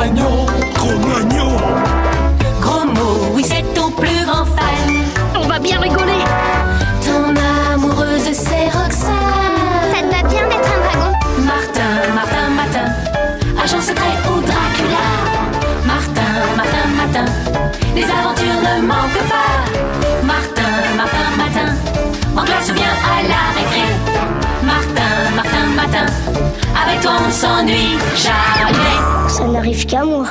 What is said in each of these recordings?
moignon. Gros moignon. Gros mot, oui c'est ton plus grand fan. On va bien rigoler. Ton amoureuse c'est Roxane. Ça te va bien d'être un dragon. Martin, Martin, Martin, agent secret ou Dracula. Martin, Martin, Martin, les aventures ne manquent pas. Martin, Martin, Martin, en classe ou bien à la récré. Martin, Martin, Martin, avec toi on s'ennuie jamais. Ça n'arrive qu'à moi.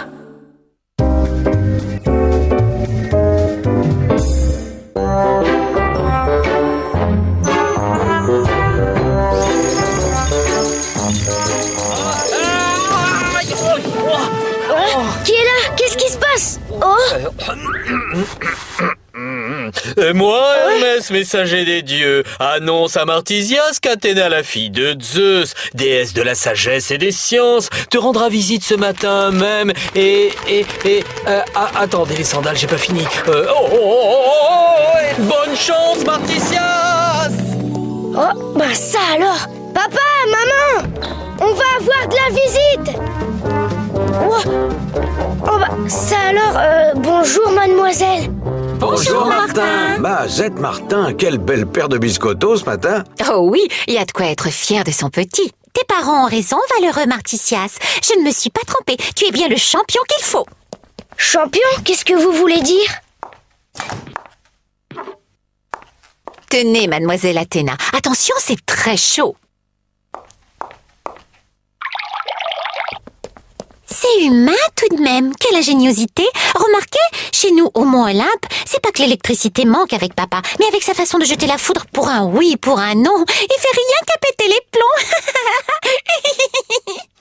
Qui est là? Qu'est-ce qui se passe? Moi, Hermès, messager des dieux, annonce à Martisias qu'Athéna, la fille de Zeus, déesse de la sagesse et des sciences, te rendra visite ce matin même attendez les sandales, j'ai pas fini. Bonne chance, Martisias! Oh, bah ça alors! Papa, maman! On va avoir de la visite! Oh bah ça alors, bonjour mademoiselle! Bonjour Martin. Bah, Zette Martin, quelle belle paire de biscottos ce matin. Oh oui, il y a de quoi être fier de son petit. Tes parents ont raison, valeureux Martisias. Je ne me suis pas trompée. Tu es bien le champion qu'il faut. Champion? Qu'est-ce que vous voulez dire? Tenez, mademoiselle Athéna. Attention, c'est très chaud. C'est humain tout de même, quelle ingéniosité. Remarquez, chez nous au Mont Olympe, c'est pas que l'électricité manque avec papa, mais avec sa façon de jeter la foudre pour un oui, pour un non, il fait rien qu'à péter les plombs.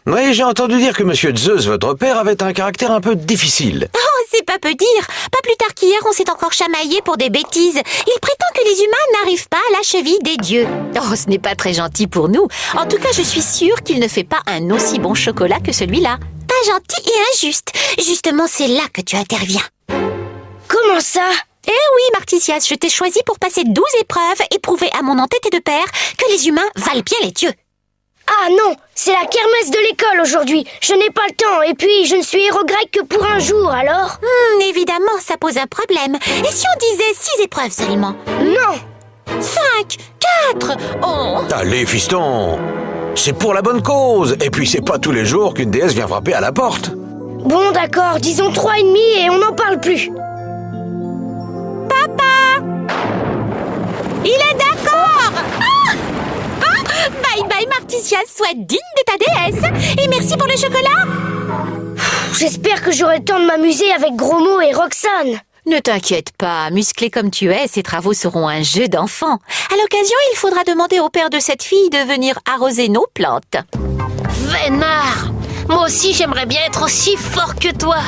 Oui, j'ai entendu dire que Monsieur Zeus, votre père, avait un caractère un peu difficile. Oh, c'est pas peu dire. Pas plus tard qu'hier, on s'est encore chamaillé pour des bêtises. Il prétend que les humains n'arrivent pas à la cheville des dieux. Oh, ce n'est pas très gentil pour nous. En tout cas, je suis sûre qu'il ne fait pas un aussi bon chocolat que celui-là. Pas gentil et injuste. Justement, c'est là que tu interviens. Comment ça? Eh oui, Martisias, je t'ai choisi pour passer 12 épreuves et prouver à mon entêté de père que les humains valent bien les dieux. Ah non, c'est la kermesse de l'école aujourd'hui. Je n'ai pas le temps et puis je ne suis héros grec que pour un jour, alors? Évidemment, ça pose un problème. Et si on disait 6 épreuves seulement? Non! 5, 4, oh! Allez, fiston, c'est pour la bonne cause. Et puis, c'est pas tous les jours qu'une déesse vient frapper à la porte. Bon, d'accord, disons 3,5 et on n'en parle plus. Papa! Il est d'accord! Bye bye, Martisias, sois digne de ta déesse. Et merci pour le chocolat. J'espère que j'aurai le temps de m'amuser avec Gros Mot et Roxane. Ne t'inquiète pas, musclé comme tu es, ces travaux seront un jeu d'enfant. À l'occasion, il faudra demander au père de cette fille de venir arroser nos plantes. Vénard! Moi aussi, j'aimerais bien être aussi fort que toi.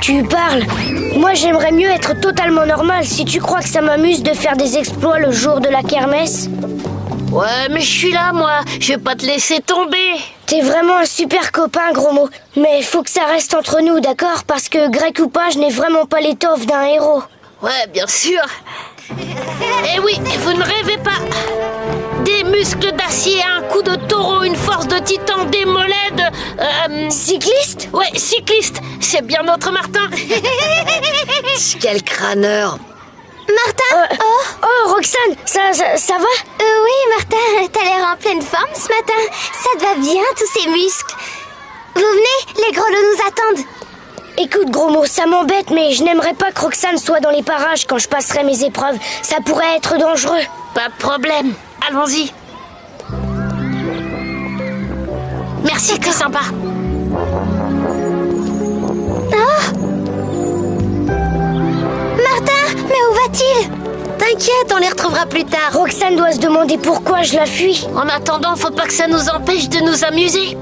Tu parles? Moi, j'aimerais mieux être totalement normal si tu crois que ça m'amuse de faire des exploits le jour de la kermesse. Ouais, mais je suis là, moi. Je vais pas te laisser tomber. T'es vraiment un super copain, Gros Mot. Mais faut que ça reste entre nous, d'accord? Parce que, grec ou pas, je n'ai vraiment pas l'étoffe d'un héros. Ouais, bien sûr. Eh oui, vous ne rêvez pas. Des muscles d'acier, un coup de taureau, une force de titan, des mollets de... Cycliste? Ouais, cycliste. C'est bien notre Martin. Quel crâneur. Martin? Oh, Roxane, ça va? Oui, Martin, t'as l'air en pleine forme ce matin. Ça te va bien, tous ces muscles. Vous venez, les gros loups nous attendent. Écoute, Gros Mot, ça m'embête, mais je n'aimerais pas que Roxane soit dans les parages quand je passerai mes épreuves. Ça pourrait être dangereux. Pas de problème. Allons-y. Merci, t'es sympa. Martin, mais où va-t-il? T'inquiète, on les retrouvera plus tard. Roxane doit se demander pourquoi je la fuis. En attendant, faut pas que ça nous empêche de nous amuser.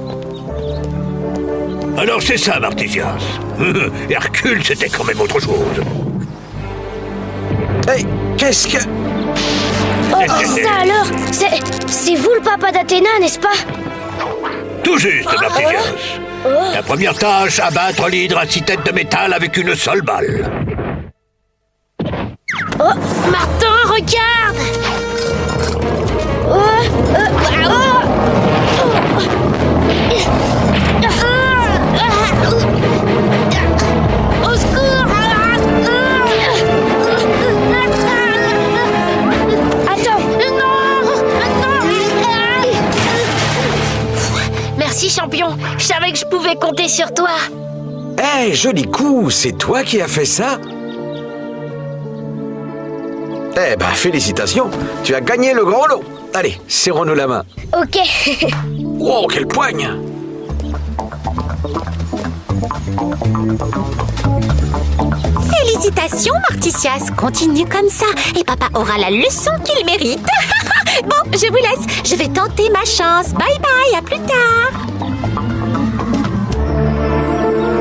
Alors c'est ça, Martisias. Hercule, c'était quand même autre chose. Hey, qu'est-ce que... Oh, ça alors? C'est vous le papa d'Athéna, n'est-ce pas? Tout juste, Martisias. La première tâche, abattre l'hydre à 6 têtes de métal avec une seule balle. Martin, regarde! pouvais compter sur toi. Eh, joli coup, c'est toi qui as fait ça? Eh ben, félicitations, tu as gagné le gros lot. Allez, serrons-nous la main. Ok. Oh, quelle poigne! Félicitations, Morticias. Continue comme ça et papa aura la leçon qu'il mérite. Bon, je vous laisse. Je vais tenter ma chance. Bye bye, à plus tard.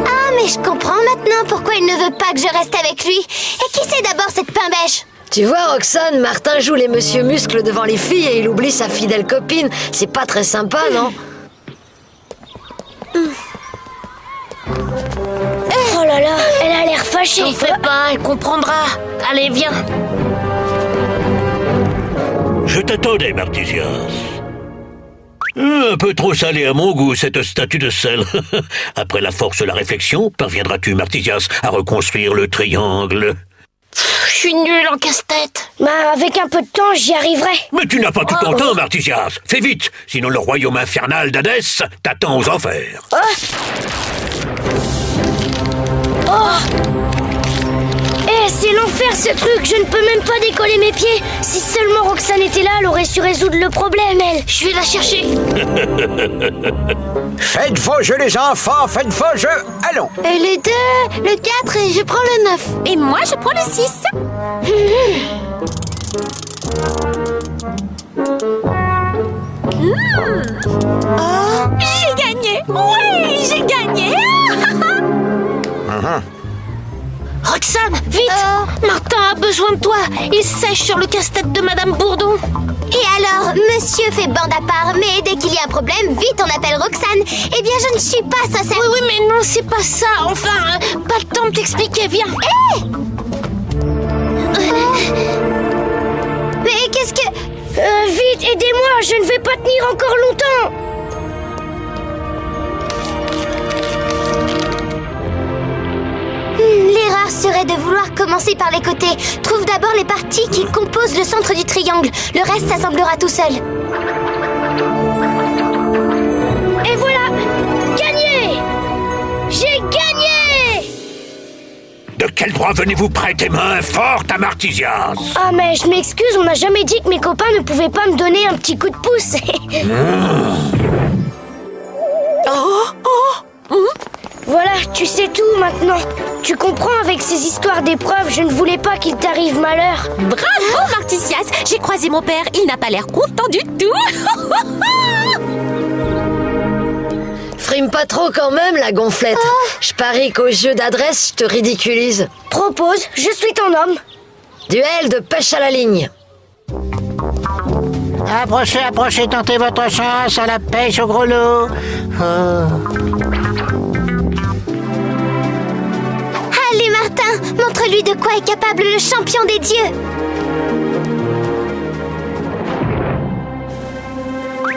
Ah, mais je comprends maintenant pourquoi il ne veut pas que je reste avec lui. Et qui c'est d'abord cette pain-bêche? Tu vois, Roxane, Martin joue les monsieur muscles devant les filles et il oublie sa fidèle copine. C'est pas très sympa, non? Oh là là, elle a l'air fâchée. T'en fais pas, elle comprendra. Allez, viens. Je t'attendais, Martisias. Un peu trop salé à mon goût, cette statue de sel. Après la force de la réflexion, parviendras-tu, Martisias, à reconstruire le triangle? Je suis nulle en casse-tête. Bah, avec un peu de temps, j'y arriverai. Mais tu n'as pas tout ton temps, Martisias. Fais vite, sinon le royaume infernal d'Hadès t'attend aux enfers. Eh, c'est l'enfer ce truc, je ne peux même pas décoller mes pieds. Si seulement Roxane était là, elle aurait su résoudre le problème, elle. Je vais la chercher. Faites vos jeux, les enfants, faites vos jeux. Allons. Le 2, le 4 et je prends le 9. Et moi, je prends le 6. J'ai gagné. Oui, j'ai gagné. Roxane, vite. Martin a besoin de toi. Il sèche sur le casse-tête de Madame Bourdon. Et alors, monsieur fait bande à part, mais dès qu'il y a un problème, vite on appelle Roxane. Eh bien, je ne suis pas sincère. Oui, mais non, c'est pas ça. Enfin, pas le temps de t'expliquer, viens. Mais qu'est-ce que... Vite, aidez-moi, je ne vais pas tenir encore longtemps. L'erreur serait de vouloir commencer par les côtés. Trouve d'abord les parties qui composent le centre du triangle. Le reste s'assemblera tout seul. Et voilà, gagné. J'ai gagné. De quel droit venez-vous prêter main forte à Martisias? Ah, mais je m'excuse, on n'a jamais dit que mes copains ne pouvaient pas me donner un petit coup de pouce. Voilà, tu sais tout maintenant. Tu comprends, avec ces histoires d'épreuves, je ne voulais pas qu'il t'arrive malheur. Bravo, Martisias. J'ai croisé mon père. Il n'a pas l'air content du tout. Frime pas trop quand même, la gonflette. Je parie qu'au jeu d'adresse, je te ridiculise. Propose, je suis ton homme. Duel de pêche à la ligne. Approchez, approchez, tentez votre chance à la pêche au gros lot. Allez, Martin, montre-lui de quoi est capable le champion des dieux.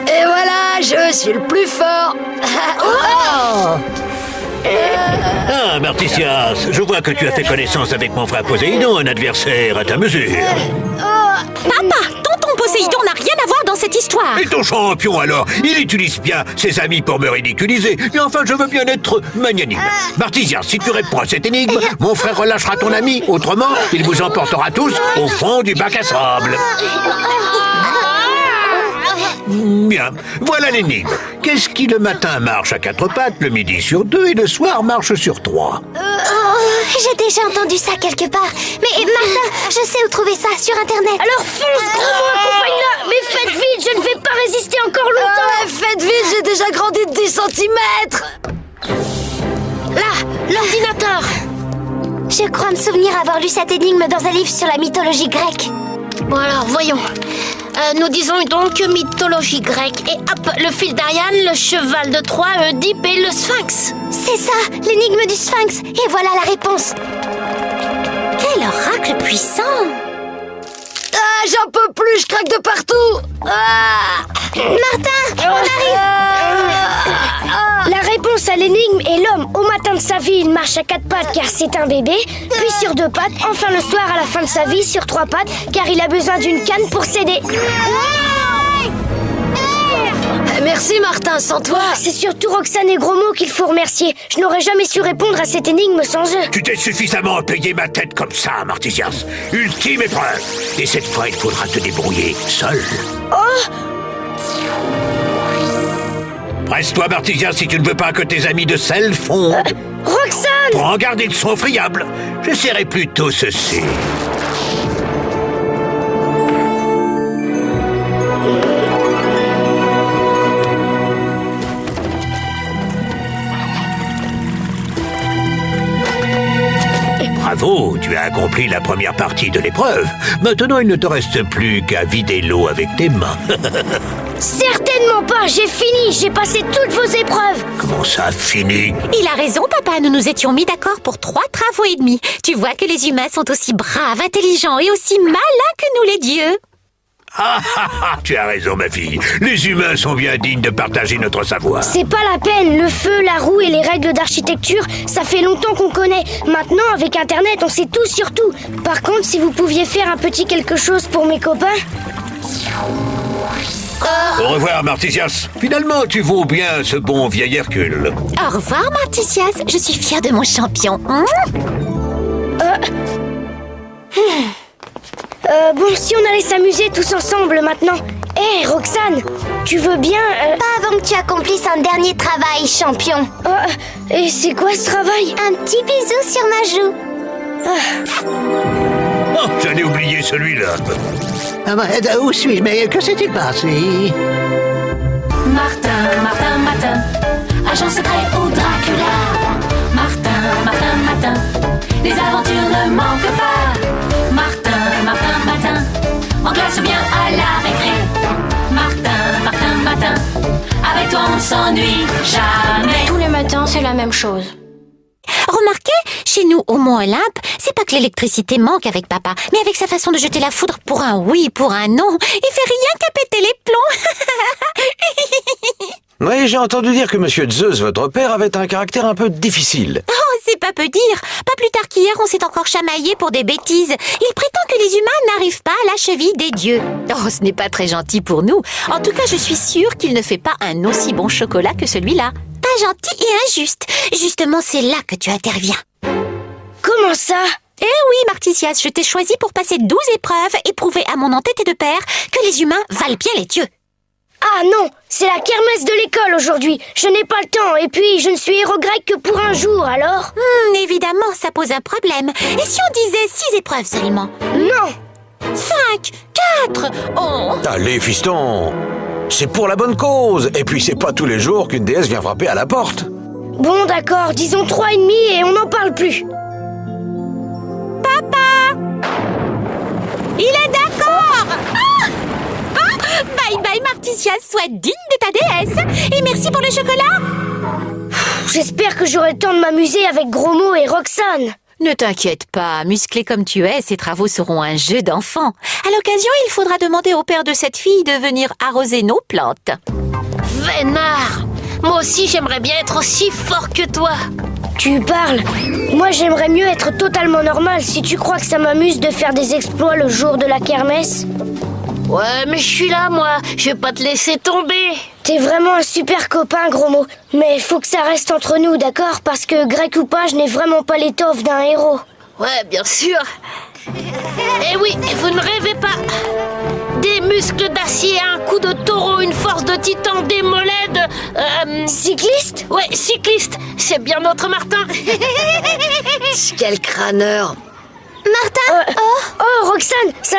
Et voilà, je suis le plus fort. Ah, Martisias, je vois que tu as fait connaissance avec mon frère Poséidon, un adversaire à ta mesure. Papa, tonton Poséidon n'a rien à voir dans cette histoire. Et ton champion alors? Il utilise bien ses amis pour me ridiculiser. Mais enfin, je veux bien être magnanime. Martisias, si tu réponds à cette énigme, mon frère relâchera ton ami. Autrement, il vous emportera tous au fond du bac à sable. Bien, voilà l'énigme. Qu'est-ce qui le matin marche à 4 pattes, le midi sur 2 et le soir marche sur 3? J'ai déjà entendu ça quelque part. Mais Martin, je sais où trouver ça, sur Internet. Alors fonce, gros mot, accompagne-la. Mais faites vite, je ne vais pas résister encore longtemps. Faites vite, j'ai déjà grandi de 10 cm. Là, l'ordinateur. Je crois me souvenir avoir lu cette énigme dans un livre sur la mythologie grecque. Bon alors, voyons. Nous disons donc mythologie grecque. Et hop, le fil d'Ariane, le cheval de Troie, Oedipe et le sphinx. C'est ça, l'énigme du sphinx. Et voilà la réponse. Quel oracle puissant. Ah, j'en peux plus, je craque de partout. Martin, on arrive. La réponse à l'énigme est l'homme. Au matin de sa vie, il marche à 4 pattes car c'est un bébé, puis sur 2 pattes, enfin le soir à la fin de sa vie sur 3 pattes car il a besoin d'une canne pour s'aider. Merci Martin, sans toi... C'est surtout Roxane et Gros Mots qu'il faut remercier. Je n'aurais jamais su répondre à cette énigme sans eux. Tu t'es suffisamment payé ma tête comme ça, Martisias. Ultime épreuve. Et cette fois, il faudra te débrouiller seul. Oh! Presse-toi, Martisias, si tu ne veux pas que tes amis de sel fondent. Roxane! Prends garde, ils sont friables. J'essaierai plutôt ceci. Bravo, tu as accompli la première partie de l'épreuve. Maintenant, il ne te reste plus qu'à vider l'eau avec tes mains. Certainement pas, j'ai fini, j'ai passé toutes vos épreuves. Comment ça, fini? Il a raison, papa, nous nous étions mis d'accord pour 3 travaux et demi. Tu vois que les humains sont aussi braves, intelligents et aussi malins que nous les dieux. Ah, ah, ah, tu as raison, ma fille. Les humains sont bien dignes de partager notre savoir. C'est pas la peine, le feu, la roue et les règles d'architecture, ça fait longtemps qu'on connaît. Maintenant, avec Internet, on sait tout sur tout. Par contre, si vous pouviez faire un petit quelque chose pour mes copains... Au revoir, Martisias. Finalement, tu vaux bien ce bon vieil Hercule. Au revoir, Martisias. Je suis fière de mon champion. Bon, si on allait s'amuser tous ensemble maintenant. Hé, Roxane, tu veux bien... Pas avant que tu accomplisses un dernier travail, champion. Et c'est quoi ce travail? Un petit bisou sur ma joue. Oh, j'allais oublier celui-là. Où suis-je? Mais que s'est-il passé? Martin, Martin, Martin, agent secret ou Dracula. Martin, Martin, Martin, les aventures ne manquent pas. Martin, Martin, Martin, en classe ou bien à la récré. Martin, Martin, Martin, avec toi on s'ennuie jamais. Tous les matins, c'est la même chose. Remarquez, chez nous, au Mont Olympe, c'est pas que l'électricité manque avec papa, mais avec sa façon de jeter la foudre pour un oui, pour un non, il fait rien qu'à péter les plombs. Oui, j'ai entendu dire que Monsieur Zeus, votre père, avait un caractère un peu difficile. Oh, c'est pas peu dire. Pas plus tard qu'hier, on s'est encore chamaillé pour des bêtises. Il prétend que les humains n'arrivent pas à la cheville des dieux. Oh, ce n'est pas très gentil pour nous. En tout cas, je suis sûre qu'il ne fait pas un aussi bon chocolat que celui-là. Pas gentil et injuste. Justement, c'est là que tu interviens. Comment ça? Eh oui, Martisias, je t'ai choisi pour passer 12 épreuves et prouver à mon entêté de père que les humains valent bien les dieux. Ah non, c'est la kermesse de l'école aujourd'hui. Je n'ai pas le temps et puis je ne suis héros grec que pour un jour, alors? Évidemment, ça pose un problème. Et si on disait 6 épreuves seulement? Non! 5, 4, oh! Allez, fiston, c'est pour la bonne cause. Et puis, c'est pas tous les jours qu'une déesse vient frapper à la porte. Bon, d'accord, disons 3,5 et on n'en parle plus. Papa! Il est d'accord! Bye bye, Martisias, sois digne de ta déesse. Et merci pour le chocolat. J'espère que j'aurai le temps de m'amuser avec Gros Mots et Roxane. Ne t'inquiète pas, musclé comme tu es, ces travaux seront un jeu d'enfant. À l'occasion, il faudra demander au père de cette fille de venir arroser nos plantes. Vénard! Moi aussi, j'aimerais bien être aussi fort que toi. Tu parles. Moi, j'aimerais mieux être totalement normal. Si tu crois que ça m'amuse de faire des exploits le jour de la kermesse... Ouais, mais je suis là, moi. Je vais pas te laisser tomber. T'es vraiment un super copain, Gros Mots. Mais faut que ça reste entre nous, d'accord? Parce que, grec ou pas, je n'ai vraiment pas l'étoffe d'un héros. Ouais, bien sûr. Eh oui, vous ne rêvez pas. Des muscles d'acier, un coup de taureau, une force de titan, des mollets de... Cycliste? Ouais, cycliste. C'est bien notre Martin. Quel crâneur. Martin? Oh, Roxane, ça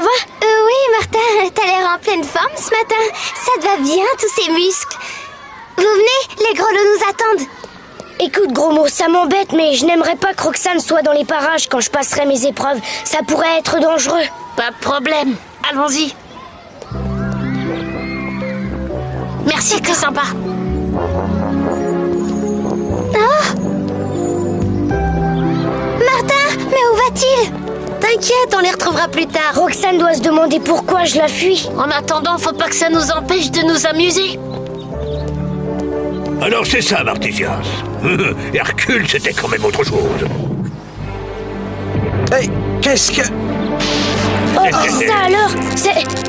va? Oui, Martin, t'as l'air en pleine forme ce matin. Ça te va bien, tous ces muscles. Vous venez, les grelots nous attendent. Écoute, Gros Mots, ça m'embête, mais je n'aimerais pas que Roxane soit dans les parages quand je passerai mes épreuves. Ça pourrait être dangereux. Pas de problème. Allons-y. Merci, t'es sympa. Martin, mais où va-t-il? T'inquiète, on les retrouvera plus tard. Roxane doit se demander pourquoi je la fuis. En attendant, faut pas que ça nous empêche de nous amuser. Alors c'est ça, Martisias. Hercule, c'était quand même autre chose. Hey, qu'est-ce que... Oh, ça alors?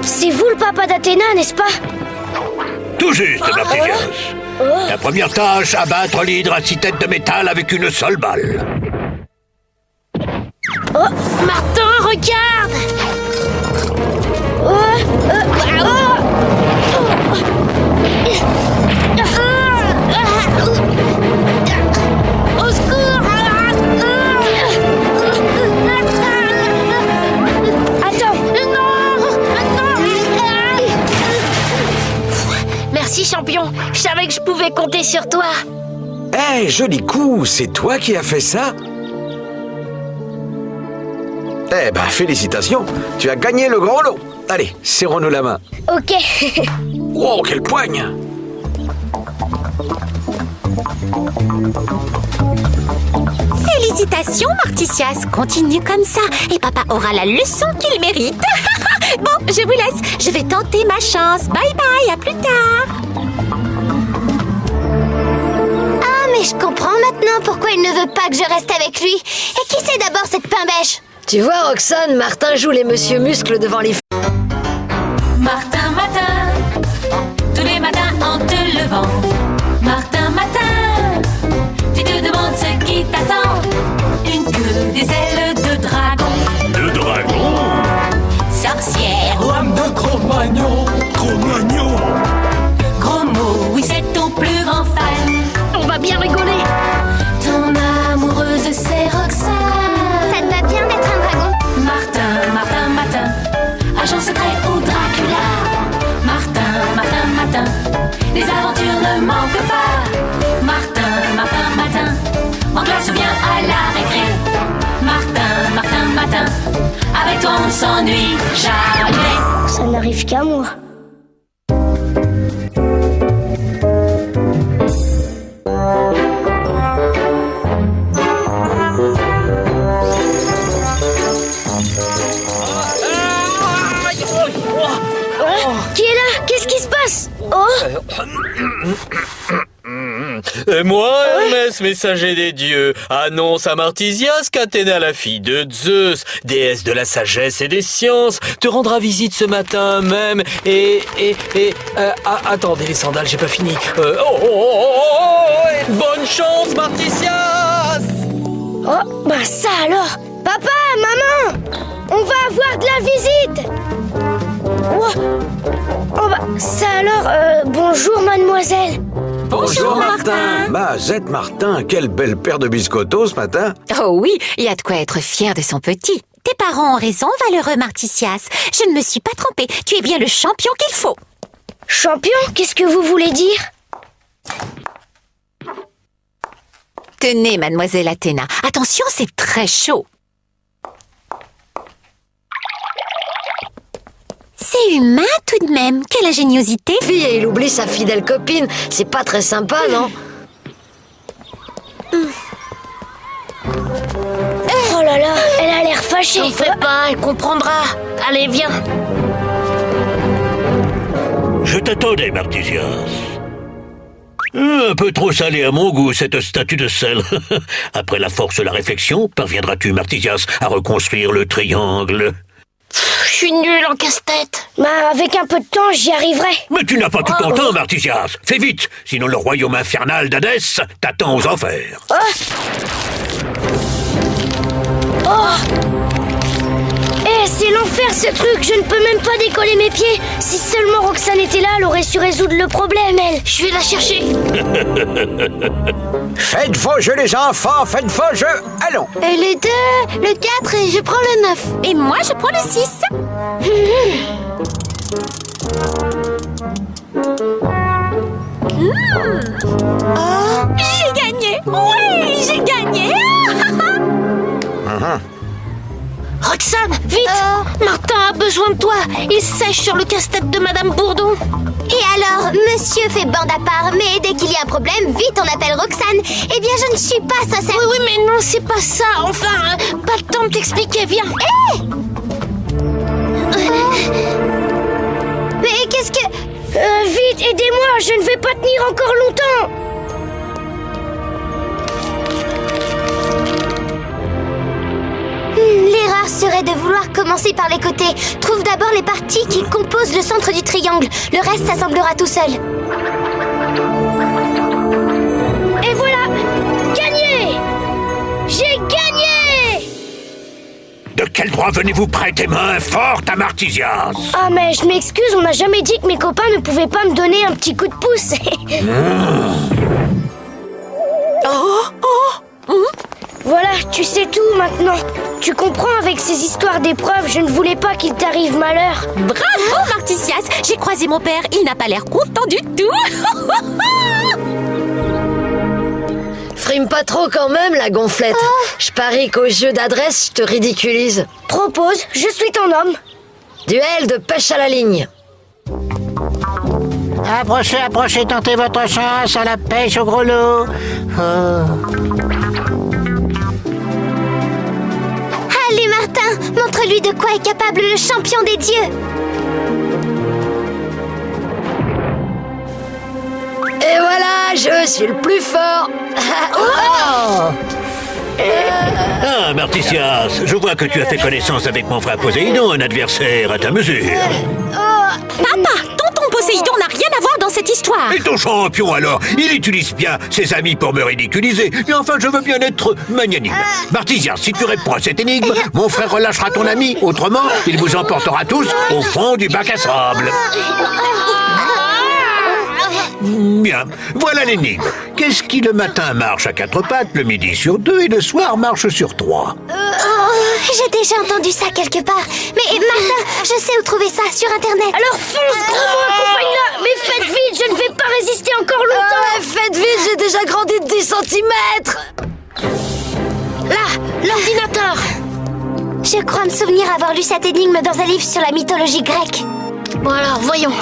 C'est vous le papa d'Athéna, n'est-ce pas? Tout juste, Martizias. La première tâche, abattre l'hydre à 6 têtes de métal avec une seule balle. Martin, regarde! Au secours! Attends. Merci, champion. Je savais que je pouvais compter sur toi. Eh, joli coup, c'est toi qui as fait ça? Eh ben, félicitations, tu as gagné le gros lot. Allez, serrons-nous la main. Ok. Wow, quelle poigne! Félicitations, Marticias. Continue comme ça et papa aura la leçon qu'il mérite. Bon, je vous laisse. Je vais tenter ma chance. Bye bye, à plus tard. Ah, mais je comprends maintenant pourquoi il ne veut pas que je reste avec lui. Et qui c'est d'abord cette pain-bêche? Tu vois, Roxane, Martin joue les Monsieur Muscles devant les... Martin, matin, tous les matins en te levant. Martin, matin, tu te demandes ce qui t'attend. Une queue, des ailes de dragon. De dragon? Sorcière, Lame de Cro-Magnon. Cro-Magnon. gros mot, oui c'est ton plus grand fan. On va bien rigoler. Ton amoureuse c'est Roxane. Ça te va bien d'être un dragon? Martin, Martin, matin, agent secret ou Dracula. Martin, Martin, matin, les aventures ne manquent pas. Martin, Martin, matin, en classe ou bien à la récré. Martin, Martin, matin, avec toi on ne s'ennuie jamais. Ça n'arrive qu'à moi. Qui est là? Qu'est-ce qui se passe? Et moi, Hermès, messager des dieux, annonce à Martisias qu'Athéna, la fille de Zeus, déesse de la sagesse et des sciences, te rendra visite ce matin même attendez les sandales, j'ai pas fini. Bonne chance, Martisias! Oh, bah ça alors! Papa, maman! On va avoir de la visite! Oh bah, ça alors, bonjour mademoiselle! Bonjour Martin. Mazette Martin, quelle belle paire de biscottos ce matin. Oh oui, il y a de quoi être fier de son petit. Tes parents ont raison, valeureux Marticias. Je ne me suis pas trompée. Tu es bien le champion qu'il faut. Champion, qu'est-ce que vous voulez dire? Tenez, mademoiselle Athéna. Attention, c'est très chaud. C'est humain tout de même. Quelle ingéniosité. Fille, et il oublie sa fidèle copine. C'est pas très sympa, non? Oh là là, elle a l'air fâchée. T'en fais pas, elle comprendra. Allez, viens. Je t'attendais, Martisias. Un peu trop salé à mon goût, cette statue de sel. Après la force de la réflexion, parviendras-tu, Martisias, à reconstruire le triangle? Je suis nulle en casse-tête. Bah, avec un peu de temps, j'y arriverai. Mais tu n'as pas tout ton temps, Martisias. Fais vite, sinon le royaume infernal d'Hadès t'attend aux enfers. Eh, c'est l'enfer ce truc, je ne peux même pas décoller mes pieds. Si seulement Roxane était là, elle aurait su résoudre le problème, elle. Je vais la chercher. Faites vos jeux les enfants, faites vos jeux. Allons. Le 2, le 4 et je prends le 9. Et moi, je prends le 6. J'ai gagné. Oui, j'ai gagné. Roxane, vite. Martin a besoin de toi. Il sèche sur le casse-tête de Madame Bourdon. Et alors, monsieur fait bande à part, mais dès qu'il y a un problème, vite on appelle Roxane. Eh bien, je ne suis pas sincère. Oui, mais non, c'est pas ça. Enfin, pas le temps de t'expliquer, viens. Mais qu'est-ce que... Vite, aidez-moi, je ne vais pas tenir encore longtemps. L'erreur serait de vouloir commencer par les côtés. Trouve d'abord les parties qui composent le centre du triangle. Le reste s'assemblera tout seul. quel droit venez-vous prêter main forte à Martisias? Ah mais je m'excuse, on n'a jamais dit que mes copains ne pouvaient pas me donner un petit coup de pouce. Voilà, tu sais tout maintenant. Tu comprends, avec ces histoires d'épreuves, je ne voulais pas qu'il t'arrive malheur. Bravo, Martisias. J'ai croisé mon père, il n'a pas l'air content du tout. Frime pas trop quand même, la gonflette. Je parie qu'au jeu d'adresse, je te ridiculise. Propose, je suis ton homme. Duel de pêche à la ligne. Approchez, approchez, tentez votre chance à la pêche au gros lot. Allez, Martin, montre-lui de quoi est capable le champion des dieux. Et voilà, je suis le plus fort. Ah, Martisias, je vois que tu as fait connaissance avec mon frère Poséidon, un adversaire à ta mesure. Papa, tonton Poséidon n'a rien à voir dans cette histoire. Et ton champion alors? Il utilise bien ses amis pour me ridiculiser. Et enfin, je veux bien être magnanime. Martisias, si tu réponds à cette énigme, mon frère relâchera ton ami. Autrement, il vous emportera tous au fond du bac à sable. Bien, voilà l'énigme. Qu'est-ce qui le matin marche à 4 pattes, le midi sur 2 et le soir marche sur 3? J'ai déjà entendu ça quelque part. Mais Martin, je sais où trouver ça, sur Internet. Alors fonce, gros mot, accompagne-la. Mais faites vite, je ne vais pas résister encore longtemps. Faites vite, j'ai déjà grandi de 10 cm. Là, l'ordinateur. Je crois me souvenir avoir lu cette énigme dans un livre sur la mythologie grecque. Bon alors, voyons.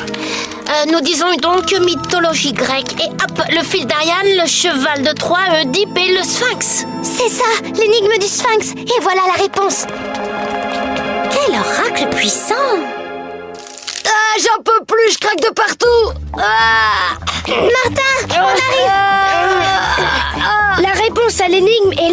Nous disons donc mythologie grecque. Et hop, le fil d'Ariane, le cheval de Troie, Oedipe et le sphinx. C'est ça, l'énigme du sphinx. Et voilà la réponse. Quel oracle puissant. Ah, j'en peux plus, je craque de partout. Martin, on arrive. La réponse à l'énigme est